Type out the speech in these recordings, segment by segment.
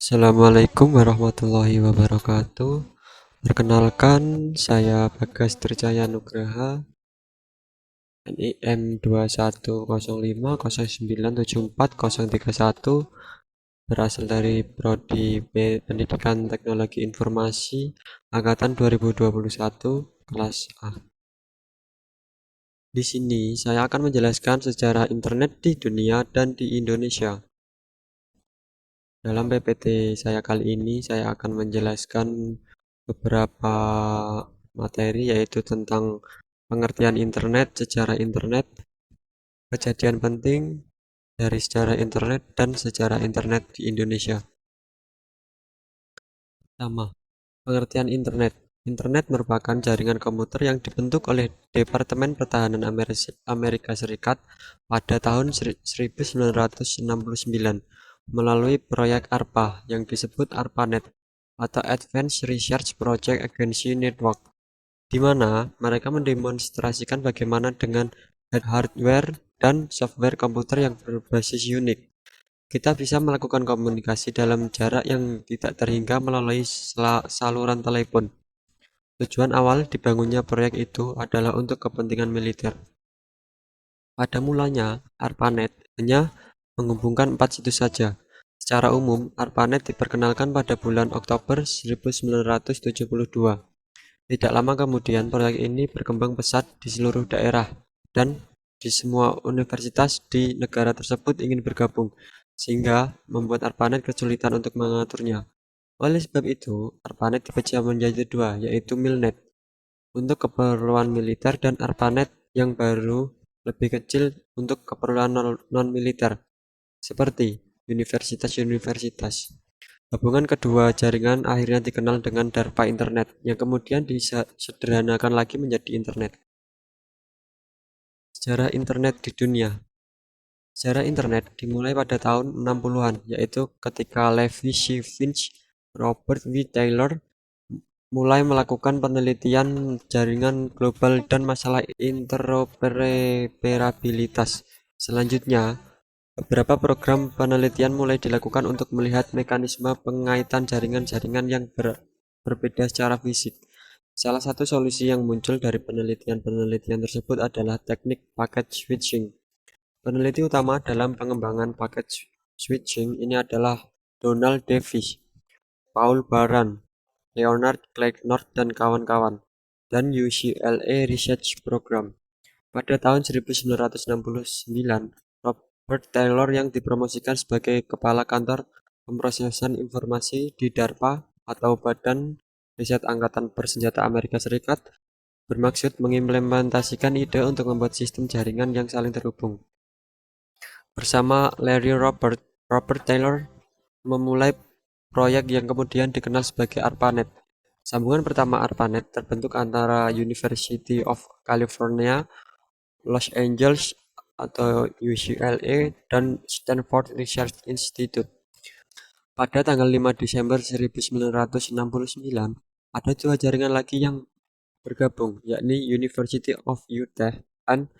Assalamualaikum warahmatullahi wabarakatuh. Perkenalkan, saya Bagas Trijaya Nugraha, NIM 2105097401, berasal dari Prodi Pendidikan Teknologi Informasi angkatan 2021 kelas A. Di sini saya akan menjelaskan sejarah internet di dunia dan di Indonesia. Dalam PPT saya kali ini, saya akan menjelaskan beberapa materi, yaitu tentang pengertian internet, sejarah internet, kejadian penting dari sejarah internet, dan sejarah internet di Indonesia. Pertama, pengertian internet. Internet merupakan jaringan komputer yang dibentuk oleh Departemen Pertahanan Amerika Serikat pada tahun 1969 melalui proyek ARPA yang disebut ARPANET atau Advanced Research Project Agency Network, di mana mereka mendemonstrasikan bagaimana dengan hardware dan software komputer yang berbasis unik, kita bisa melakukan komunikasi dalam jarak yang tidak terhingga melalui saluran telepon. Tujuan awal dibangunnya proyek itu adalah untuk kepentingan militer. Pada mulanya, ARPANET hanya menghubungkan 4 situs saja. Secara umum, ARPANET diperkenalkan pada bulan Oktober 1972. Tidak lama kemudian, proyek ini berkembang pesat di seluruh daerah dan di semua universitas di negara tersebut ingin bergabung, sehingga membuat ARPANET kesulitan untuk mengaturnya. Oleh sebab itu, ARPANET dipecah menjadi dua, yaitu MILNET untuk keperluan militer dan ARPANET yang baru lebih kecil untuk keperluan non-militer, seperti universitas-universitas. Gabungan kedua jaringan akhirnya dikenal dengan DARPA Internet, yang kemudian disederhanakan lagi menjadi Internet. Sejarah Internet di dunia. Sejarah Internet dimulai pada tahun 60-an, yaitu ketika Levi Shevins, Robert W. Taylor mulai melakukan penelitian jaringan global dan masalah interoperabilitas. Selanjutnya, beberapa program penelitian mulai dilakukan untuk melihat mekanisme pengaitan jaringan-jaringan yang berbeda secara fisik. Salah satu solusi yang muncul dari penelitian-penelitian tersebut adalah teknik packet switching. Peneliti utama dalam pengembangan packet switching ini adalah Donald Davis, Paul Baran, Leonard Kleinert dan kawan-kawan, dan UCLA Research Program. Pada tahun 1969, Robert Taylor yang dipromosikan sebagai kepala kantor pemrosesan informasi di DARPA atau Badan Riset Angkatan Bersenjata Amerika Serikat bermaksud mengimplementasikan ide untuk membuat sistem jaringan yang saling terhubung. Bersama Larry Robert Taylor memulai proyek yang kemudian dikenal sebagai ARPANET. Sambungan pertama ARPANET terbentuk antara University of California, Los Angeles atau UCLA dan Stanford Research Institute. Pada tanggal 5 Desember 1969, ada dua jaringan lagi yang bergabung, yakni University of Utah dan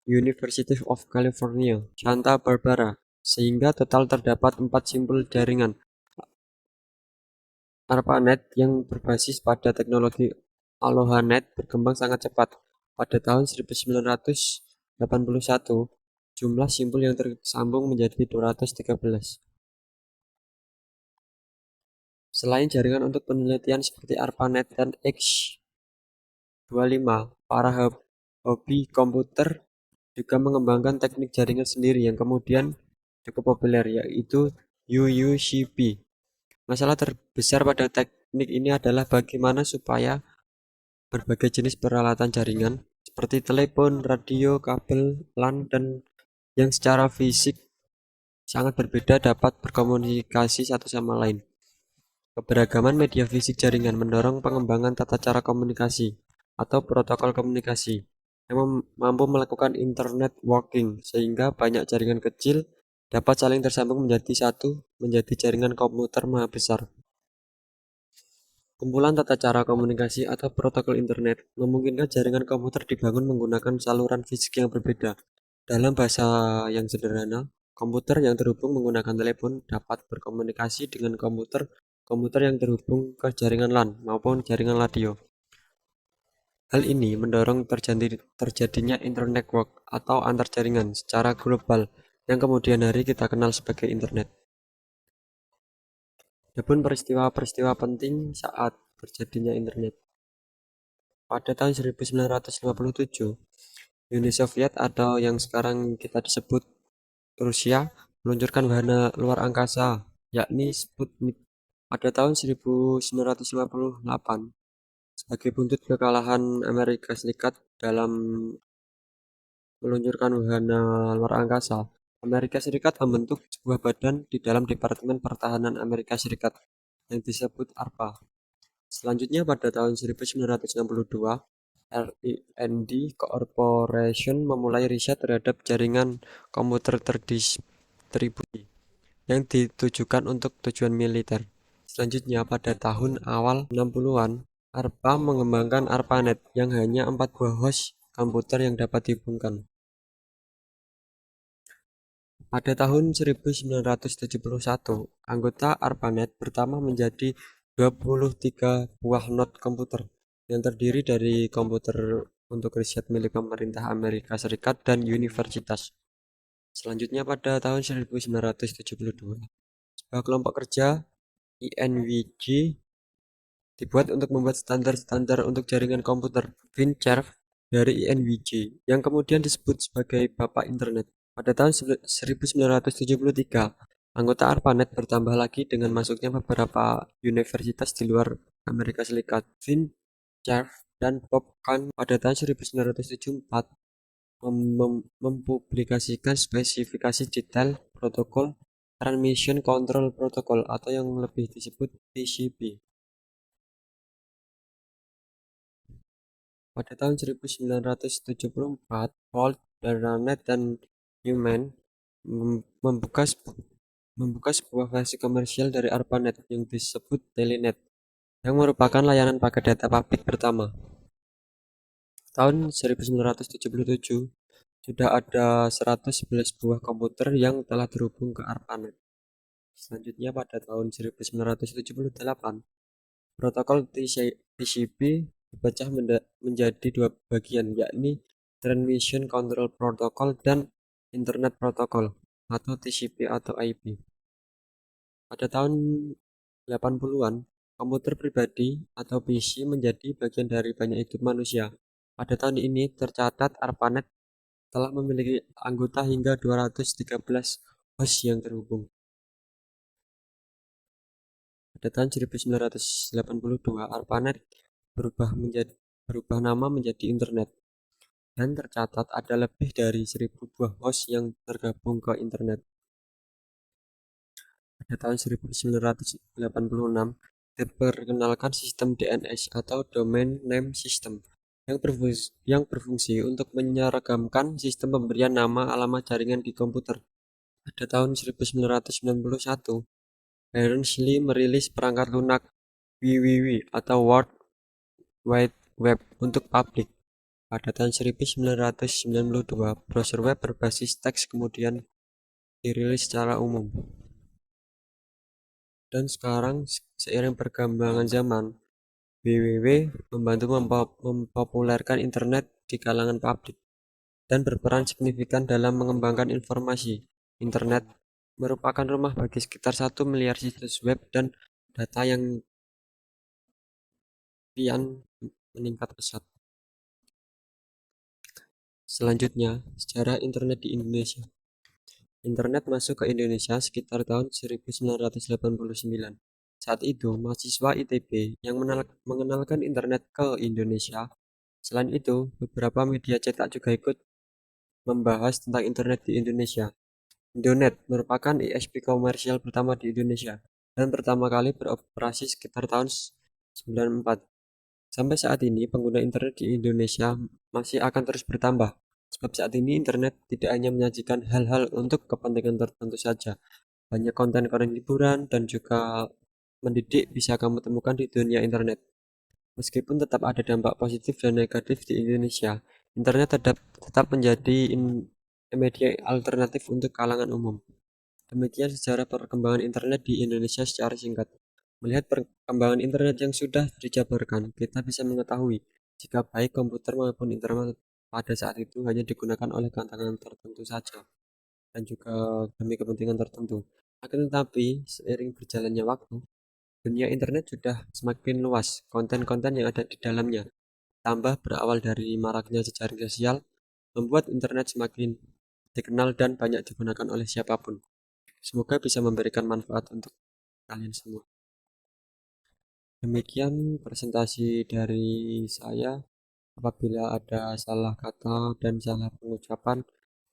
University of California, Santa Barbara, sehingga total terdapat 4 simpul jaringan. ARPANET yang berbasis pada teknologi AlohaNet berkembang sangat cepat. Pada tahun 1981, jumlah simpul yang tersambung menjadi 213. Selain jaringan untuk penelitian seperti ARPANET dan X25, para hobi komputer juga mengembangkan teknik jaringan sendiri yang kemudian cukup populer, yaitu UUCP. Masalah terbesar pada teknik ini adalah bagaimana supaya berbagai jenis peralatan jaringan seperti telepon, radio, kabel, LAN, dan yang secara fisik sangat berbeda dapat berkomunikasi satu sama lain. Keberagaman media fisik jaringan mendorong pengembangan tata cara komunikasi atau protokol komunikasi yang mampu melakukan internet working, sehingga banyak jaringan kecil dapat saling tersambung menjadi jaringan komputer maha besar. Kumpulan tata cara komunikasi atau protokol internet memungkinkan jaringan komputer dibangun menggunakan saluran fisik yang berbeda. Dalam bahasa yang sederhana, Komputer yang terhubung menggunakan telepon dapat berkomunikasi dengan komputer yang terhubung ke jaringan LAN maupun jaringan radio. Hal ini mendorong terjadinya internet network atau antar jaringan secara global yang kemudian hari kita kenal sebagai internet. Adapun peristiwa-peristiwa penting saat terjadinya internet. Pada tahun 1957, Uni Soviet atau yang sekarang kita sebut Rusia meluncurkan wahana luar angkasa, yakni Sputnik, pada tahun 1958 sebagai buntut kekalahan Amerika Serikat dalam meluncurkan wahana luar angkasa. Amerika Serikat membentuk sebuah badan di dalam Departemen Pertahanan Amerika Serikat yang disebut ARPA. Selanjutnya pada tahun 1962, RIND Corporation memulai riset terhadap jaringan komputer terdistribusi yang ditujukan untuk tujuan militer. Selanjutnya pada tahun awal 60-an, ARPA mengembangkan ARPANET yang hanya 4 buah host komputer yang dapat dihubungkan. Pada tahun 1971, anggota ARPANET pertama menjadi 23 buah node komputer yang terdiri dari komputer untuk riset milik pemerintah Amerika Serikat dan universitas. Selanjutnya pada tahun 1972, sebuah kelompok kerja INWG dibuat untuk membuat standar-standar untuk jaringan komputer WinCharf dari INWG yang kemudian disebut sebagai Bapak Internet. Pada tahun 1973, anggota ARPANET bertambah lagi dengan masuknya beberapa universitas di luar Amerika Serikat. WinCharf dan Bob Kahn pada tahun 1974 mempublikasikan spesifikasi detail protokol Transmission Control Protocol atau yang lebih disebut TCP. Pada tahun 1974, Holt, Bernard, dan Newman membuka sebuah versi komersial dari ARPANET yang disebut Telenet, yang merupakan layanan paket data publik pertama. Tahun 1977, sudah ada 111 buah komputer yang telah terhubung ke ARPANET. Selanjutnya pada tahun 1978, protokol TCP dipecah menjadi dua bagian, yakni Transmission Control Protocol dan Internet Protocol atau TCP atau IP. Pada tahun 80-an, komputer pribadi atau PC menjadi bagian dari banyak hidup manusia. Pada tahun ini tercatat ARPANET telah memiliki anggota hingga 213 host yang terhubung. Pada tahun 1982, ARPANET berubah nama menjadi Internet, dan tercatat ada lebih dari 1000 buah host yang tergabung ke Internet. Pada tahun 1986, diperkenalkan sistem DNS atau Domain Name System yang berfungsi untuk menyeragamkan sistem pemberian nama alamat jaringan di komputer. Pada tahun 1991, Berners-Lee merilis perangkat lunak WWW atau World Wide Web untuk publik. Pada tahun 1992, browser web berbasis teks kemudian dirilis secara umum. Dan sekarang, seiring perkembangan zaman, WWW membantu mempopulerkan internet di kalangan publik dan berperan signifikan dalam mengembangkan informasi. Internet merupakan rumah bagi sekitar 1 miliar situs web dan data yang kian meningkat pesat. Selanjutnya, sejarah internet di Indonesia. Internet masuk ke Indonesia sekitar tahun 1989. Saat itu, mahasiswa ITB yang mengenalkan internet ke Indonesia. Selain itu, beberapa media cetak juga ikut membahas tentang internet di Indonesia. Indonet merupakan ISP komersial pertama di Indonesia dan pertama kali beroperasi sekitar tahun 94. Sampai saat ini, pengguna internet di Indonesia masih akan terus bertambah. Sebab saat ini internet tidak hanya menyajikan hal-hal untuk kepentingan tertentu saja. Banyak konten-konten hiburan dan juga mendidik bisa kamu temukan di dunia internet. Meskipun tetap ada dampak positif dan negatif di Indonesia, internet tetap menjadi media alternatif untuk kalangan umum. Demikian sejarah perkembangan internet di Indonesia secara singkat. Melihat perkembangan internet yang sudah dijabarkan, kita bisa mengetahui jika baik komputer maupun internet pada saat itu hanya digunakan oleh kalangan tertentu saja dan juga demi kepentingan tertentu. Akan tetapi, seiring berjalannya waktu, dunia internet sudah semakin luas, konten-konten yang ada di dalamnya. Tambah berawal dari maraknya jejaring sosial, membuat internet semakin dikenal dan banyak digunakan oleh siapapun. Semoga bisa memberikan manfaat untuk kalian semua. Demikian presentasi dari saya. Apabila ada salah kata dan salah pengucapan,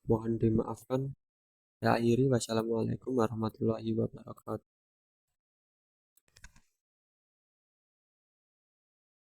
mohon dimaafkan. Saya akhiri. Wassalamualaikum warahmatullahi wabarakatuh.